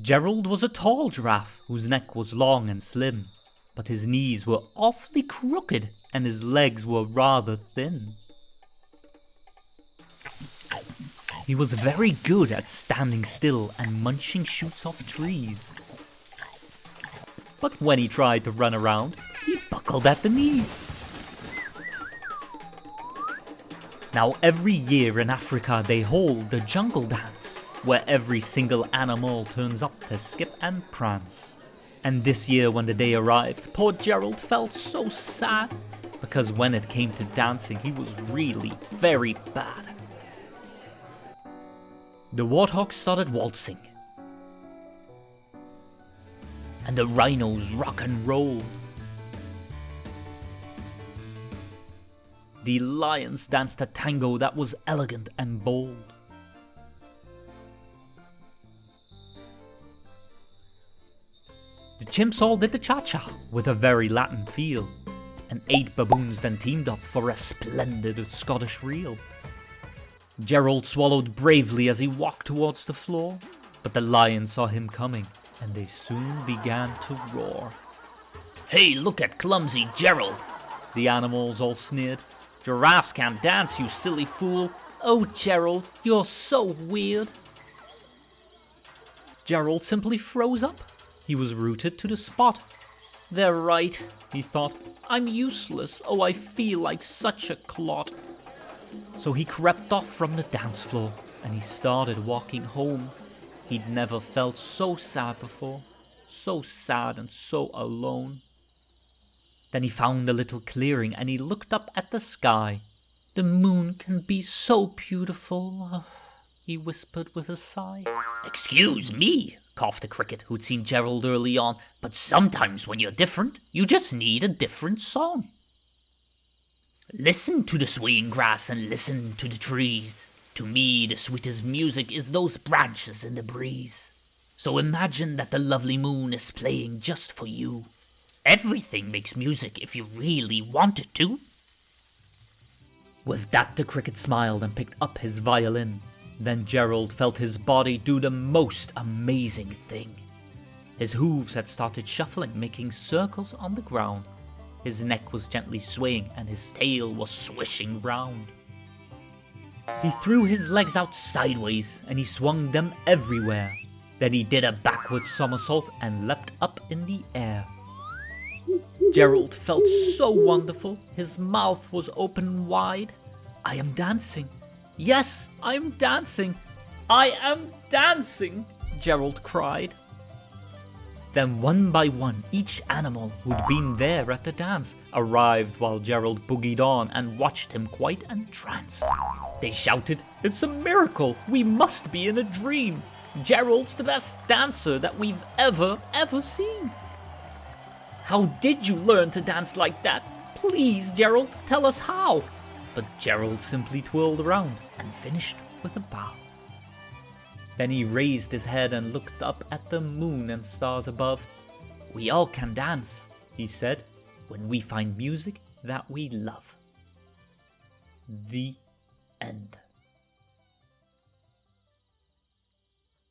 Gerald was a tall giraffe whose neck was long and slim, but his knees were awfully crooked and his legs were rather thin. He was very good at standing still and munching shoots off trees. But when he tried to run around, he buckled at the knees. Now every year in Africa they hold the jungle dance, where every single animal turns up to skip and prance. And this year when the day arrived, poor Gerald felt so sad, because when it came to dancing he was really very bad. The warthogs started waltzing, and the rhinos rock and rolled. The lions danced a tango that was elegant and bold. The chimps all did the cha-cha with a very Latin feel, and 8 baboons then teamed up for a splendid Scottish reel. Gerald swallowed bravely as he walked towards the floor, but the lions saw him coming, and they soon began to roar. "Hey, look at clumsy Gerald!" the animals all sneered. "Giraffes can't dance, you silly fool! Oh, Gerald, you're so weird!" Gerald simply froze up. He was rooted to the spot. "They're right," he thought. "I'm useless. Oh, I feel like such a clot." So he crept off from the dance floor, and he started walking home. He'd never felt so sad before, so sad and so alone. Then he found a little clearing, and he looked up at the sky. "The moon can be so beautiful," he whispered with a sigh. "Excuse me," coughed the cricket who'd seen Gerald early on, "but sometimes when you're different, you just need a different song. Listen to the swaying grass and listen to the trees. To me, the sweetest music is those branches in the breeze. So imagine that the lovely moon is playing just for you. Everything makes music if you really want it to." With that, the cricket smiled and picked up his violin. Then Gerald felt his body do the most amazing thing. His hooves had started shuffling, making circles on the ground. His neck was gently swaying and his tail was swishing round. He threw his legs out sideways and he swung them everywhere. Then he did a backward somersault and leapt up in the air. Gerald felt so wonderful. His mouth was open wide. "I am dancing. Yes, I'm dancing. I am dancing," Gerald cried. Then one by one, each animal who'd been there at the dance arrived while Gerald boogied on and watched him quite entranced. They shouted, "It's a miracle! We must be in a dream! Gerald's the best dancer that we've ever seen! How did you learn to dance like that? Please, Gerald, tell us how!" But Gerald simply twirled around and finished with a bow. Then he raised his head and looked up at the moon and stars above. "We all can dance," he said, "when we find music that we love." The end.